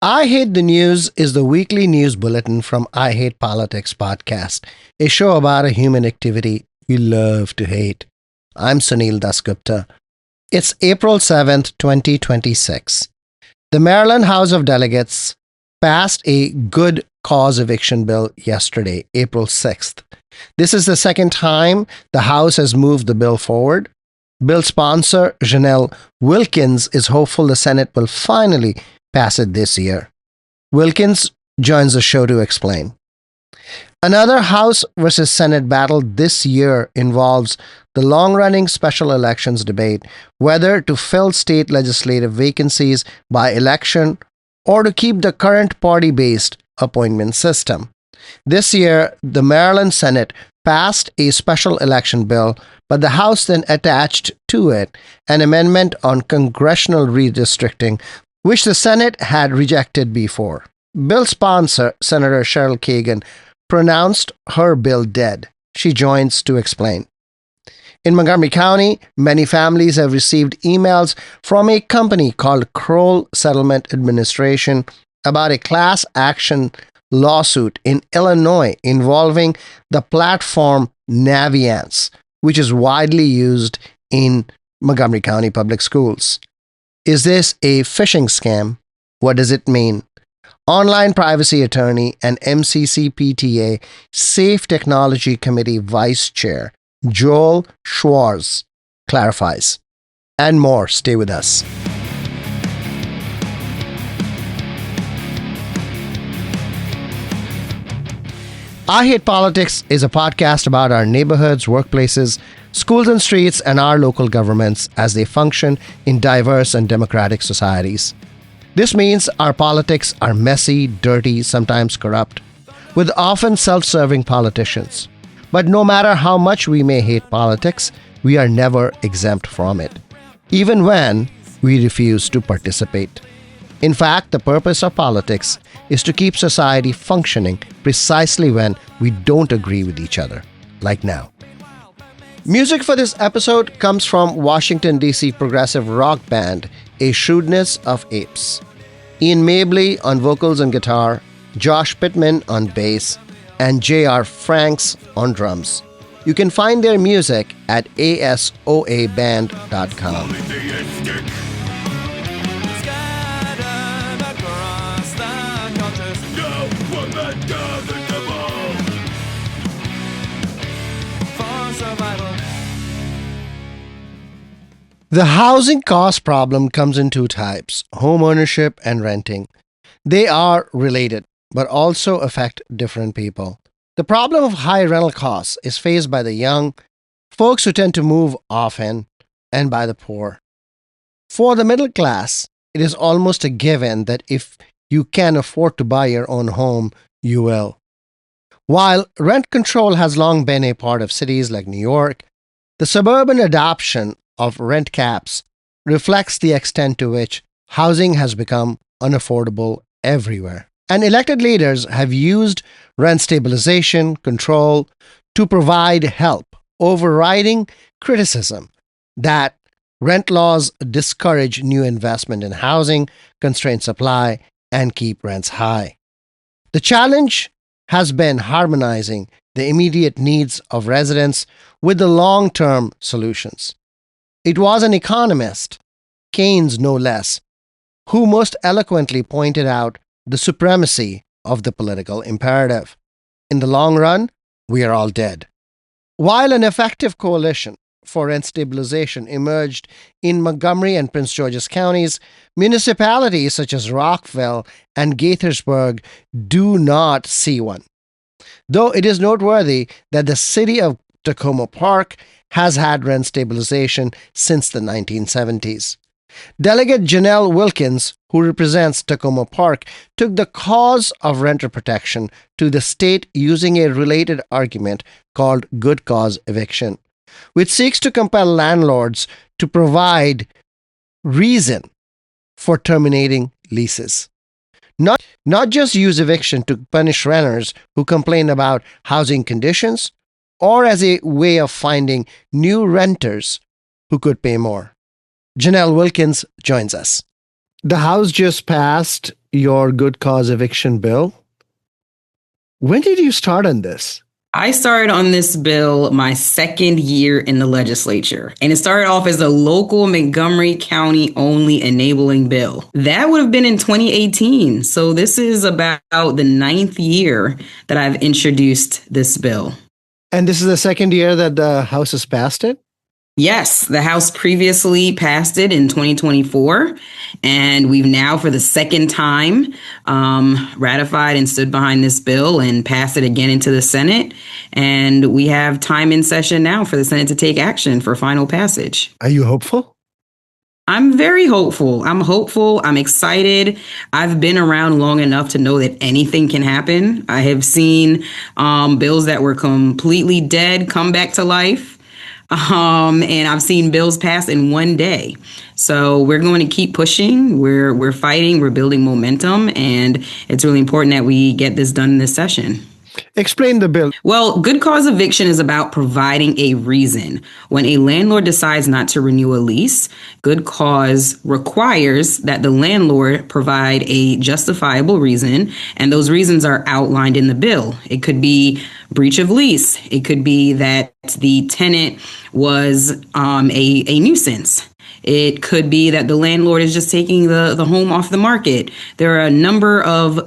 I Hate the News is the weekly news bulletin from I Hate Politics podcast, a show about a human activity we love to hate. I'm Sunil Dasgupta. It's April 7th, 2026. The Maryland House of Delegates passed a good cause eviction bill yesterday, April 6th. This is the second time the House has moved the bill forward. Bill sponsor Janelle Wilkins is hopeful the Senate will finally pass it this year. Wilkins joins the show to explain. Another House versus Senate battle this year involves the long-running special elections debate whether to fill state legislative vacancies by election or to keep the current party-based appointment system. This year, the Maryland Senate passed a special election bill, but the House then attached to it an amendment on congressional redistricting, which the Senate had rejected before. Bill sponsor, Senator Cheryl Kagan, pronounced her bill dead. She joins to explain. In Montgomery County, many families have received emails from a company called Kroll Settlement Administration about a class action lawsuit in Illinois involving the platform Naviance, which is widely used in Montgomery County public schools. Is this a phishing scam? What does it mean? Online privacy attorney and MCCPTA Safe Technology Committee Vice Chair Joel Schwartz clarifies. And more. Stay with us. I Hate Politics is a podcast about our neighborhoods, workplaces, schools and streets, and our local governments as they function in diverse and democratic societies. This means our politics are messy, dirty, sometimes corrupt, with often self-serving politicians. But no matter how much we may hate politics, we are never exempt from it, even when we refuse to participate. In fact, the purpose of politics is to keep society functioning precisely when we don't agree with each other, like now. Music for this episode comes from Washington, D.C. progressive rock band A Shrewdness of Apes. Ian Mabley on vocals and guitar, Josh Pittman on bass, and J.R. Franks on drums. You can find their music at asoaband.com. The housing cost problem comes in two types, home ownership and renting. They are related, but also affect different people. The problem of high rental costs is faced by the young, folks who tend to move often, and by the poor. For the middle class, it is almost a given that if you can afford to buy your own home, you will. While rent control has long been a part of cities like New York, the suburban adoption of rent caps reflects the extent to which housing has become unaffordable everywhere. And elected leaders have used rent stabilization control to provide help, overriding criticism that rent laws discourage new investment in housing, constrain supply, and keep rents high. The challenge has been harmonizing the immediate needs of residents with the long-term solutions. It was an economist, Keynes no less, who most eloquently pointed out the supremacy of the political imperative. In the long run, we are all dead. While an effective coalition for rent stabilization emerged in Montgomery and Prince George's counties, municipalities such as Rockville and Gaithersburg do not see one. Though it is noteworthy that the city of Tacoma Park has had rent stabilization since the 1970s. Delegate Janelle Wilkins, who represents Tacoma Park, took the cause of renter protection to the state using a related argument called good cause eviction, which seeks to compel landlords to provide reason for terminating leases. Not just use eviction to punish renters who complain about housing conditions, or as a way of finding new renters who could pay more. Janelle Wilkins joins us. The House just passed your good cause eviction bill. When did you start on this? I started on this bill my second year in the legislature, and it started off as a local Montgomery County only enabling bill. That would have been in 2018. So this is about the ninth year that I've introduced this bill. And this is the second year that the House has passed it? Yes, the House previously passed it in 2024, and we've now, for the second time, ratified and stood behind this bill and passed it again into the Senate. And we have time in session now for the Senate to take action for final passage. Are you hopeful? I'm very hopeful. I'm hopeful. I'm excited. I've been around long enough to know that anything can happen. I have seen bills that were completely dead come back to life. And I've seen bills pass in one day. So we're going to keep pushing. We're fighting. We're building momentum. And it's really important that we get this done in this session. Explain the bill. Well, good cause eviction is about providing a reason. When a landlord decides not to renew a lease, good cause requires that the landlord provide a justifiable reason, and those reasons are outlined in the bill. It could be breach of lease. It could be that the tenant was a nuisance. It could be that the landlord is just taking the home off the market. There are a number of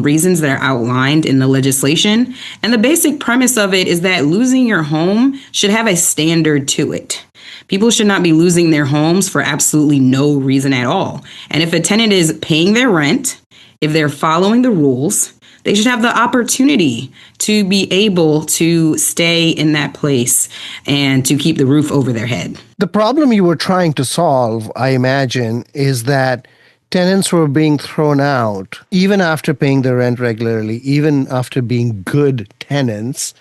reasons that are outlined in the legislation. And the basic premise of it is that losing your home should have a standard to it. People should not be losing their homes for absolutely no reason at all. And if a tenant is paying their rent, if they're following the rules, they should have the opportunity to be able to stay in that place and to keep the roof over their head. The problem you were trying to solve, I imagine, is that tenants were being thrown out even after paying the rent regularly, even after being good tenants,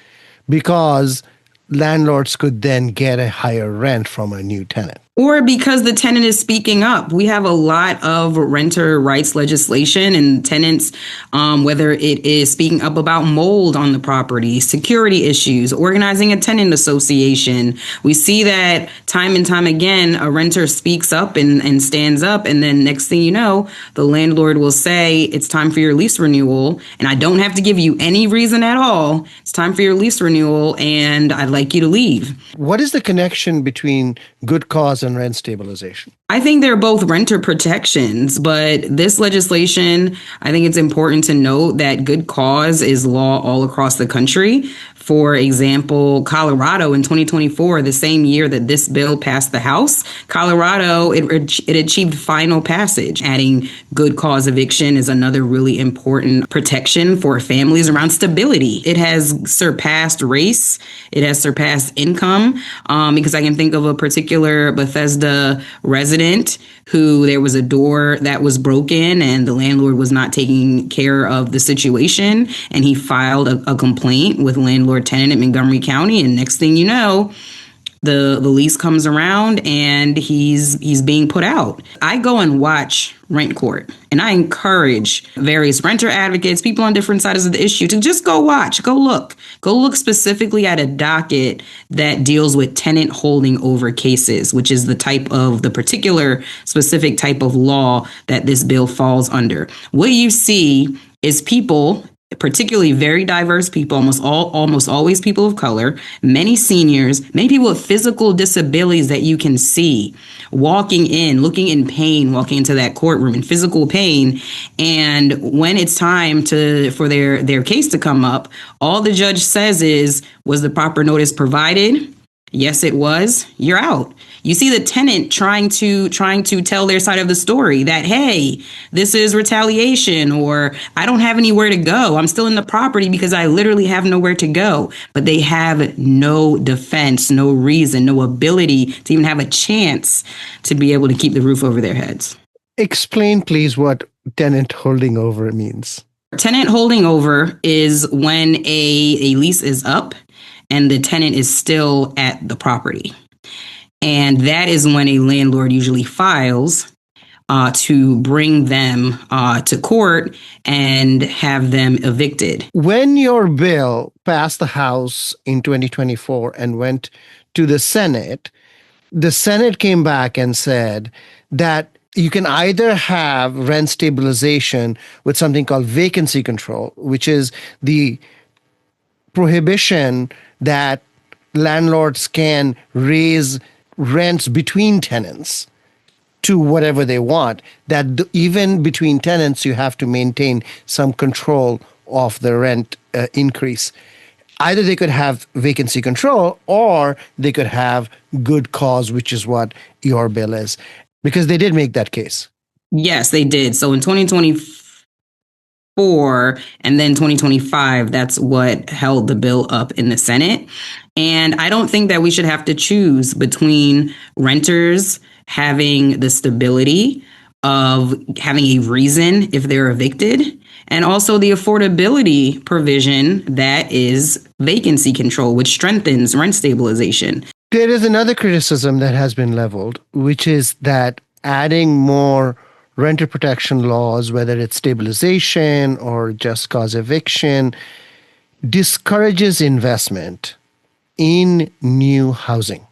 because landlords could then get a higher rent from a new tenant. Or because the tenant is speaking up. We have a lot of renter rights legislation, and tenants, whether it is speaking up about mold on the property, security issues, organizing a tenant association. We see that time and time again, a renter speaks up and stands up, and then next thing you know, the landlord will say, it's time for your lease renewal, and I don't have to give you any reason at all. It's time for your lease renewal, and I'd like you to leave. What is the connection between good cause and rent stabilization? I think they're both renter protections, but this legislation, I think it's important to note that good cause is law all across the country. For example, Colorado in 2024, the same year that this bill passed the House, Colorado, it achieved final passage. Adding good cause eviction is another really important protection for families around stability. It has surpassed race. It has surpassed income, because I can think of a particular Bethesda resident who there was a door that was broken and the landlord was not taking care of the situation, and he filed a complaint with landlord tenant in Montgomery County, and next thing you know, the lease comes around and he's being put out. I go and watch rent court, and I encourage various renter advocates, people on different sides of the issue, to just go watch, go look specifically at a docket that deals with tenant holding over cases, which is the particular specific type of law that this bill falls under. What you see is people, particularly very diverse people, almost always people of color, many seniors, many people with physical disabilities that you can see walking in, looking in pain, walking into that courtroom in physical pain. And when it's time for their case to come up, all the judge says is, was the proper notice provided? Yes, it was. You're out. You see the tenant trying to tell their side of the story that, hey, this is retaliation, or I don't have anywhere to go. I'm still in the property because I literally have nowhere to go. But they have no defense, no reason, no ability to even have a chance to be able to keep the roof over their heads. Explain, please, what tenant holding over means. Tenant holding over is when a lease is up and the tenant is still at the property. And that is when a landlord usually files to bring them to court and have them evicted. When your bill passed the House in 2024 and went to the Senate came back and said that You can either have rent stabilization with something called vacancy control, which is the prohibition that landlords can raise rents between tenants to whatever they want, that even between tenants, you have to maintain some control of the rent increase. Either they could have vacancy control or they could have good cause, which is what your bill is, because they did make that case. Yes, they did. So in 2024 and then 2025, that's what held the bill up in the Senate. And I don't think that we should have to choose between renters having the stability of having a reason if they're evicted, and also the affordability provision that is vacancy control, which strengthens rent stabilization. There is another criticism that has been leveled, which is that adding more renter protection laws, whether it's stabilization or just cause eviction, discourages investment in new housing.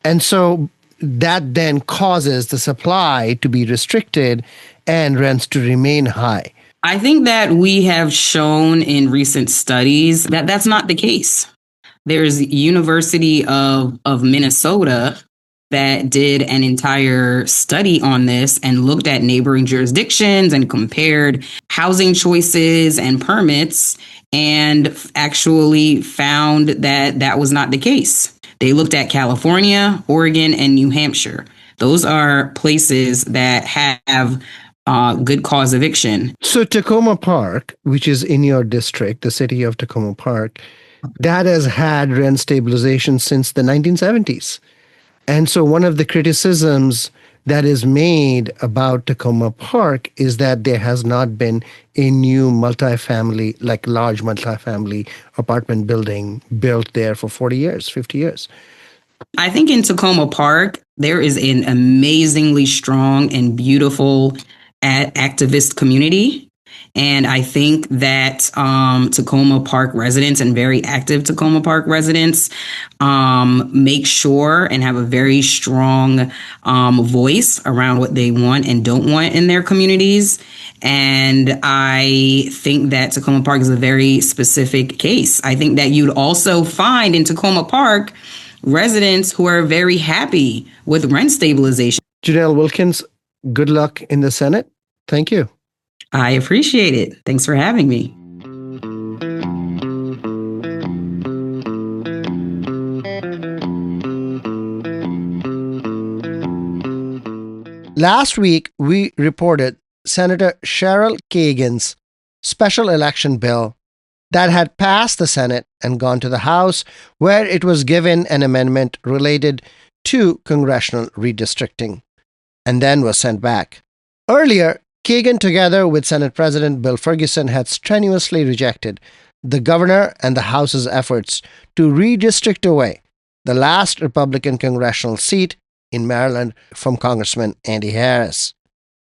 And so that then causes the supply to be restricted and rents to remain high. I think that we have shown in recent studies that that's not the case. There's University of Minnesota that did an entire study on this and looked at neighboring jurisdictions and compared housing choices and permits, and actually found that that was not the case. They looked at California, Oregon, and New Hampshire. Those are places that have good cause eviction. So Tacoma Park, which is in your district, the city of Tacoma Park, that has had rent stabilization since the 1970s. And so one of the criticisms that is made about Tacoma Park is that there has not been a new multifamily, like large multifamily apartment building built there for 40 years, 50 years. I think in Tacoma Park, there is an amazingly strong and beautiful activist community. And I think that Tacoma Park residents and very active Tacoma Park residents make sure and have a very strong voice around what they want and don't want in their communities. And I think that Tacoma Park is a very specific case. I think that you'd also find in Tacoma Park residents who are very happy with rent stabilization. Janelle Wilkins, good luck in the Senate. Thank you. I appreciate it. Thanks for having me. Last week, we reported Senator Cheryl Kagan's special election bill that had passed the Senate and gone to the House, where it was given an amendment related to congressional redistricting, and then was sent back. Earlier, Kagan, together with Senate President Bill Ferguson, had strenuously rejected the governor and the House's efforts to redistrict away the last Republican congressional seat in Maryland from Congressman Andy Harris.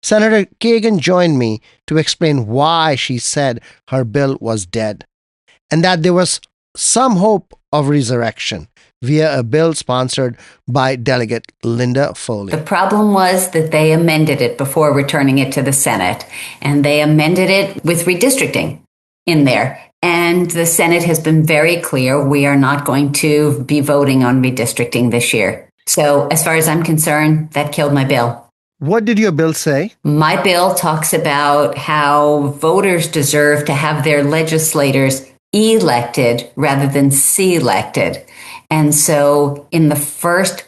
Senator Kagan joined me to explain why she said her bill was dead, and that there was some hope of resurrection via a bill sponsored by Delegate Linda Foley. The problem was that they amended it before returning it to the Senate, and they amended it with redistricting in there. And the Senate has been very clear, we are not going to be voting on redistricting this year. So as far as I'm concerned, that killed my bill. What did your bill say? My bill talks about how voters deserve to have their legislators elected rather than selected. And so in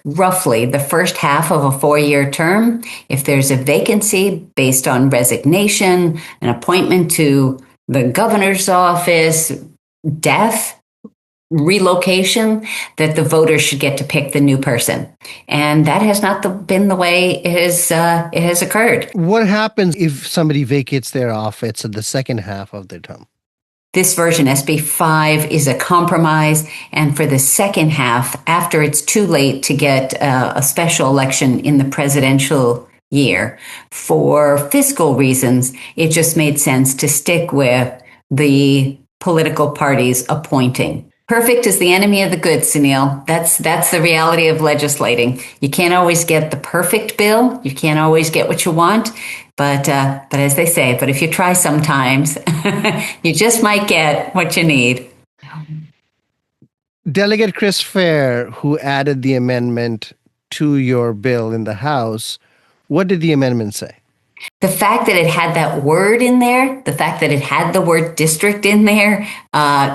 roughly the first half of a 4-year term, if there's a vacancy based on resignation, an appointment to the governor's office, death, relocation, that the voters should get to pick the new person. And that has not been the way it has occurred. What happens if somebody vacates their office at the second half of their term? This version, SB 5, is a compromise. And for the second half, after it's too late to get a special election in the presidential year, for fiscal reasons, it just made sense to stick with the political parties appointing. Perfect is the enemy of the good, Sunil. That's the reality of legislating. You can't always get the perfect bill. You can't always get what you want. But as they say, but if you try sometimes, you just might get what you need. Delegate Chris Fair, who added the amendment to your bill in the House, what did the amendment say? The fact that it had that word in there, the fact that it had the word district in there,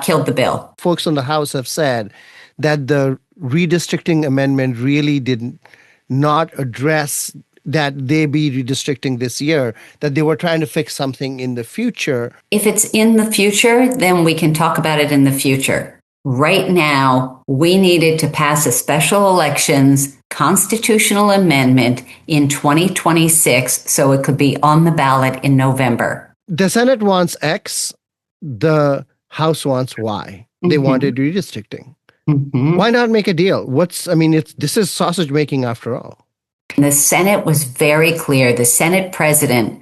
killed the bill. Folks on the House have said that the redistricting amendment really did not address that they be redistricting this year, that they were trying to fix something in the future. If it's in the future, then we can talk about it in the future. Right now, we needed to pass a special elections constitutional amendment in 2026 so it could be on the ballot in November. The Senate wants X, the House wants Y. They wanted redistricting. Why not make a deal? This is sausage making after all. The Senate was very clear. The Senate president,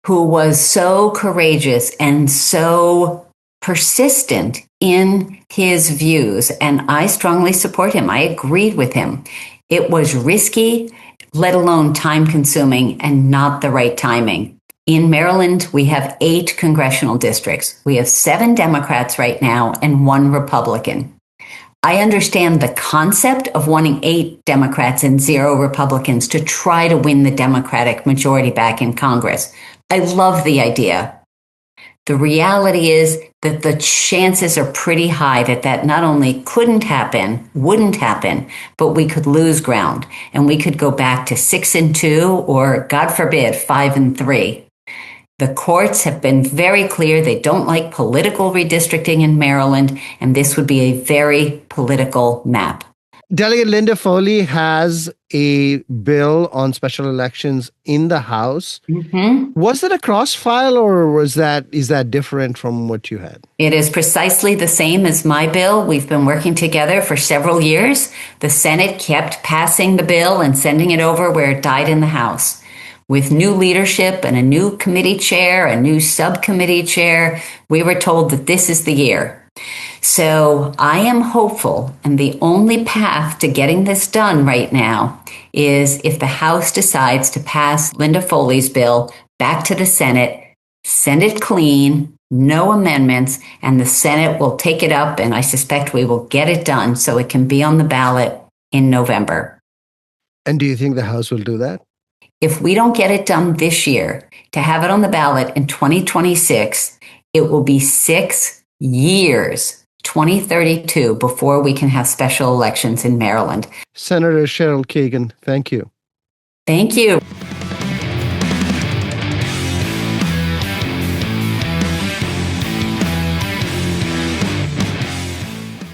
who was so courageous and so persistent in his views, and I strongly support him. I agreed with him. It was risky, let alone time consuming, and not the right timing. In Maryland, we have 8 congressional districts. We have 7 Democrats right now and 1 Republican. I understand the concept of wanting 8 Democrats and 0 Republicans to try to win the Democratic majority back in Congress. I love the idea. The reality is that the chances are pretty high that not only wouldn't happen, but we could lose ground and we could go back to 6-2 or, God forbid, 5-3. The courts have been very clear they don't like political redistricting in Maryland, and this would be a very political map. Delegate Linda Foley has a bill on special elections in the House. Was it a cross-file or is that different from what you had? It is precisely the same as my bill. We've been working together for several years. The Senate kept passing the bill and sending it over where it died in the House. With new leadership and a new committee chair, a new subcommittee chair, we were told that this is the year. So I am hopeful, and the only path to getting this done right now is if the House decides to pass Linda Foley's bill back to the Senate, send it clean, no amendments, and the Senate will take it up, and I suspect we will get it done so it can be on the ballot in November. And do you think the House will do that? If we don't get it done this year, to have it on the ballot in 2026, it will be 6 years, 2032, before we can have special elections in Maryland. Senator Cheryl Kagan, thank you. Thank you.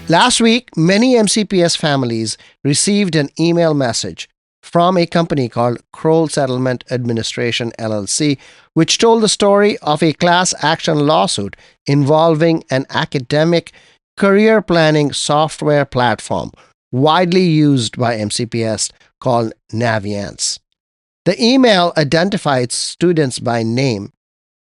Last week, many MCPS families received an email message from a company called Kroll Settlement Administration, LLC, which told the story of a class action lawsuit involving an academic career planning software platform widely used by MCPS called Naviance. The email identified students by name,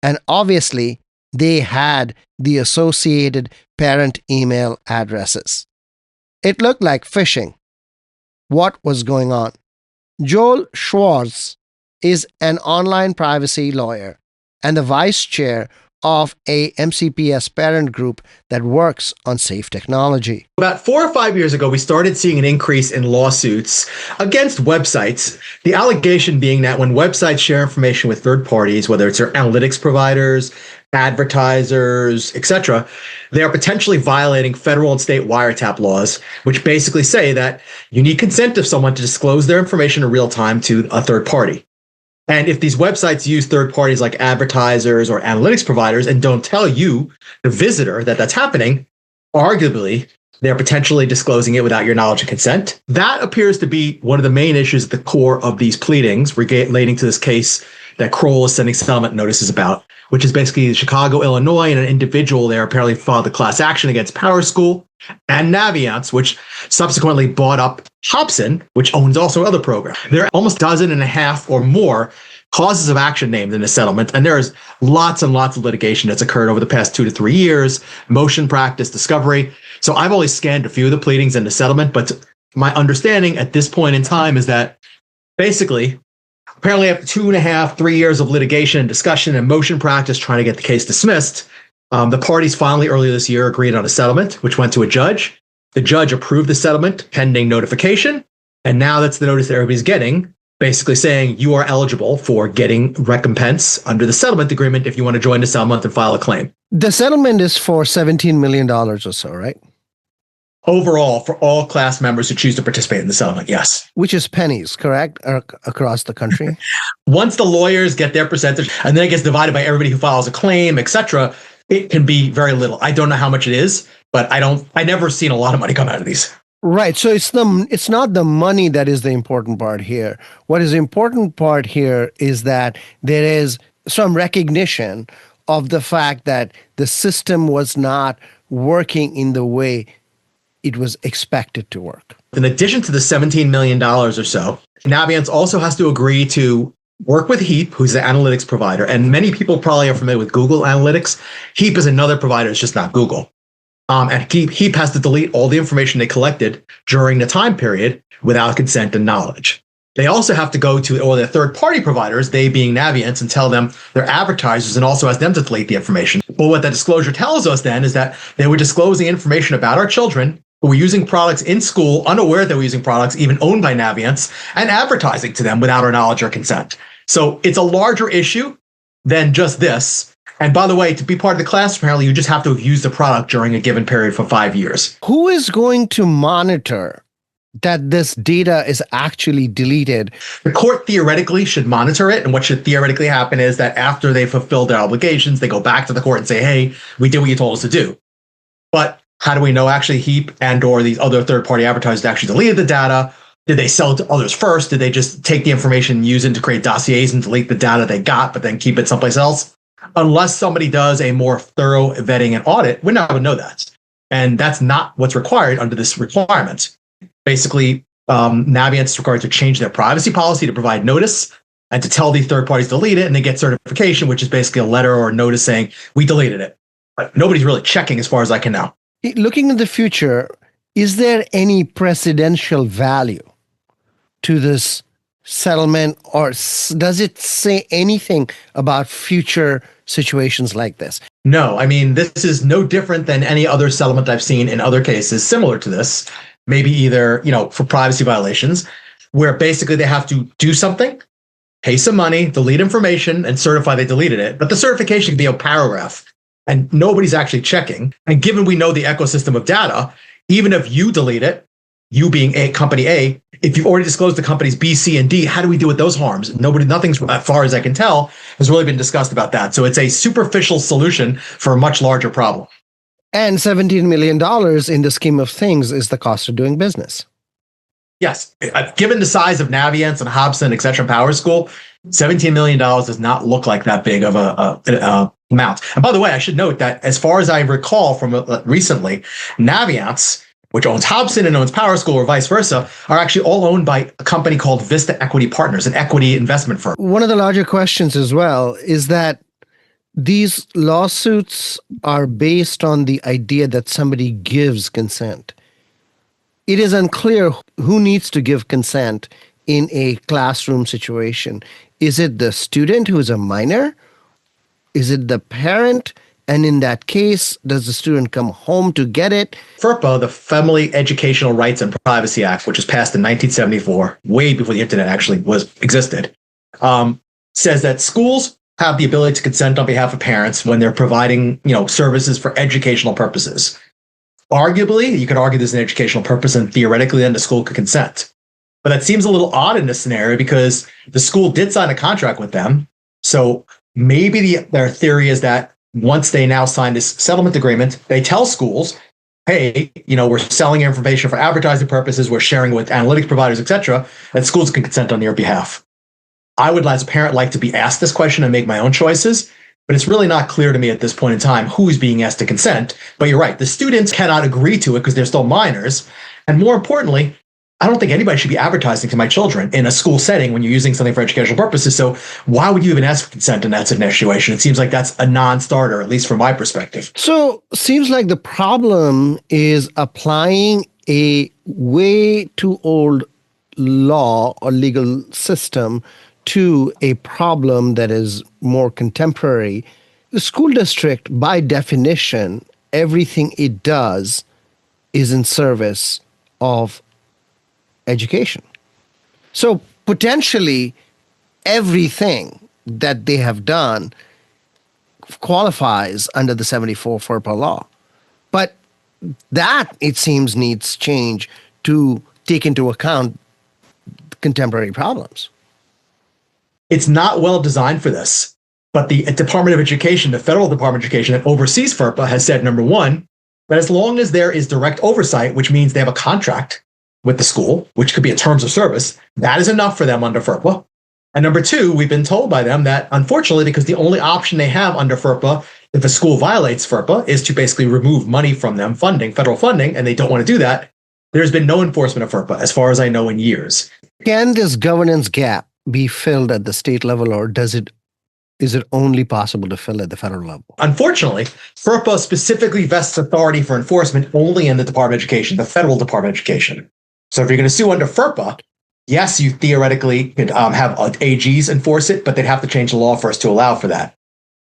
and obviously they had the associated parent email addresses. It looked like phishing. What was going on? Joel Schwartz is an online privacy lawyer and the vice chair of a MCPS parent group that works on safe technology. About 4 or 5 years ago, we started seeing an increase in lawsuits against websites. The allegation being that when websites share information with third parties, whether it's their analytics providers, advertisers, etc., they are potentially violating federal and state wiretap laws, which basically say that you need consent of someone to disclose their information in real time to a third party. And if these websites use third parties like advertisers or analytics providers and don't tell you, the visitor, that that's happening, arguably, they're potentially disclosing it without your knowledge and consent. That appears to be one of the main issues at the core of these pleadings relating to this case that Kroll is sending settlement notices about, which is basically Chicago, Illinois, and an individual there apparently filed a class action against Power School and Naviance, which subsequently bought up Hobson, which owns also other programs. There are almost a dozen and a half or more causes of action named in the settlement, and there is lots and lots of litigation that's occurred over the past 2 to 3 years, motion practice, discovery. So I've only scanned a few of the pleadings in the settlement, but my understanding at this point in time is that basically, apparently after 2.5, 3 years of litigation and discussion and motion practice trying to get the case dismissed, the parties finally earlier this year agreed on a settlement, which went to a judge. The judge approved the settlement pending notification, and now that's the notice that everybody's getting, basically saying you are eligible for getting recompense under the settlement agreement if you want to join the settlement and file a claim. The settlement is for $17 million or so, right? Overall, for all class members who choose to participate in the settlement, yes. Which is pennies, correct? Across the country? Once the lawyers get their percentage, and then it gets divided by everybody who files a claim, etc., it can be very little. I don't know how much it is, but I never seen a lot of money come out of these. Right. So it's not the money that is the important part here. What is the important part here is that there is some recognition of the fact that the system was not working in the way it was expected to work. In addition to the $17 million or so, Naviance also has to agree to work with Heap, who's the analytics provider. And many people probably are familiar with Google Analytics. Heap is another provider. It's just not Google. And Heap has to delete all the information they collected during the time period without consent and knowledge. They also have to go to all their third-party providers, they being Naviance, and tell them they're advertisers and also ask them to delete the information. Well, what that disclosure tells us then is that they were disclosing information about our children who were using products in school, unaware they were using products even owned by Naviance, and advertising to them without our knowledge or consent. So it's a larger issue than just this. And by the way, to be part of the class, apparently you just have to have used the product during a given period for 5 years. Who is going to monitor that this data is actually deleted? The court theoretically should monitor it. And what should theoretically happen is that after they fulfill their obligations, they go back to the court and say, hey, we did what you told us to do. But how do we know actually Heap and or these other third-party advertisers actually deleted the data? Did they sell it to others first? Did they just take the information and use it to create dossiers and delete the data they got, but then keep it someplace else? Unless somebody does a more thorough vetting and audit, we're not going to know that. And that's not what's required under this requirement. Basically, Naviance is required to change their privacy policy to provide notice and to tell the third parties to delete it, and they get certification, which is basically a letter or a notice saying, we deleted it. But nobody's really checking as far as I can know. Looking at the future, is there any precedential value to this settlement, or does it say anything about future situations like this? No, I mean, this is no different than any other settlement I've seen in other cases similar to this, maybe either, for privacy violations, where basically they have to do something, pay some money, delete information, and certify they deleted it. But the certification can be a paragraph, and nobody's actually checking. And given we know the ecosystem of data, even if you delete it, you being company A, if you've already disclosed the companies B, C, and D, how do we deal with those harms? Nothing's, as far as I can tell, has really been discussed about that. So it's a superficial solution for a much larger problem. And $17 million in the scheme of things is the cost of doing business. Yes. Given the size of Naviance and Hobson, et cetera, Power School, $17 million does not look like that big of a amount. And by the way, I should note that as far as I recall from recently, Naviance, which owns Hobson and owns Power School or vice versa, are actually all owned by a company called Vista Equity Partners, an equity investment firm. One of the larger questions as well is that these lawsuits are based on the idea that somebody gives consent. It is unclear who needs to give consent in a classroom situation. Is it the student who is a minor? Is it the parent? And in that case, does the student come home to get it? FERPA, the Family Educational Rights and Privacy Act, which was passed in 1974, way before the internet actually existed, says that schools have the ability to consent on behalf of parents when they're providing, services for educational purposes. Arguably, you could argue there's an educational purpose, and theoretically, then the school could consent. But that seems a little odd in this scenario because the school did sign a contract with them. So maybe their theory is that once they now sign this settlement agreement, they tell schools, hey, we're selling information for advertising purposes, we're sharing with analytics providers, et cetera, that schools can consent on your behalf. I would, as a parent, like to be asked this question and make my own choices. But it's really not clear to me at this point in time who's being asked to consent. But you're right. The students cannot agree to it because they're still minors. And more importantly, I don't think anybody should be advertising to my children in a school setting when you're using something for educational purposes. So why would you even ask for consent in that situation? It seems like that's a non-starter, at least from my perspective. So seems like the problem is applying a way too old law or legal system to a problem that is more contemporary. The school district, by definition, everything it does is in service of education. So potentially everything that they have done qualifies under the 74 FERPA law. But that, it seems, needs change to take into account contemporary problems. It's not well designed for this. But the Department of Education, the federal Department of Education that oversees FERPA, has said, number one, that as long as there is direct oversight, which means they have a contract with the school, which could be in terms of service, that is enough for them under FERPA. And number two, we've been told by them that, unfortunately, because the only option they have under FERPA, if a school violates FERPA, is to basically remove money from them, federal funding, and they don't want to do that, there's been no enforcement of FERPA, as far as I know, in years. Can this governance gap be filled at the state level, or is it only possible to fill at the federal level? Unfortunately, FERPA specifically vests authority for enforcement only in the Department of Education, the federal Department of Education. So if you're going to sue under FERPA, yes, you theoretically could have AGs enforce it, but they'd have to change the law first to allow for that.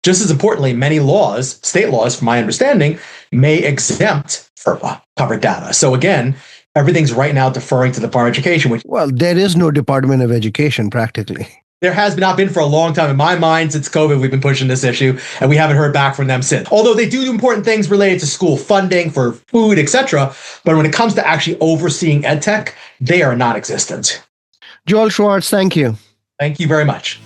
Just as importantly, many laws, state laws, from my understanding, may exempt FERPA covered data. So again, everything's right now deferring to the Department of Education. Well, there is no Department of Education practically. There has not been for a long time. In my mind, since COVID, we've been pushing this issue, and we haven't heard back from them since. Although they do important things related to school funding for food, etc. But when it comes to actually overseeing EdTech, they are non-existent. Joel Schwartz, thank you. Thank you very much.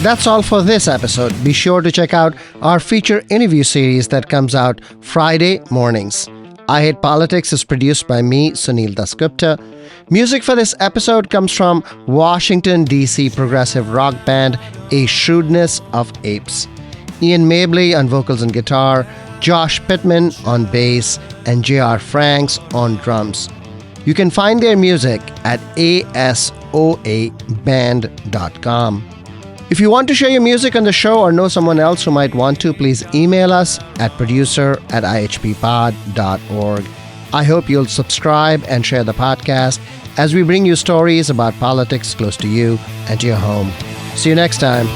That's all for this episode. Be sure to check out our feature interview series that comes out Friday mornings. I Hate Politics is produced by me, Sunil Dasgupta. Music for this episode comes from Washington, D.C. progressive rock band A Shrewdness of Apes. Ian Mabley on vocals and guitar, Josh Pittman on bass, and J.R. Franks on drums. You can find their music at asoaband.com. If you want to share your music on the show or know someone else who might want to, please email us at producer@ihppod.org. I hope you'll subscribe and share the podcast as we bring you stories about politics close to you and to your home. See you next time.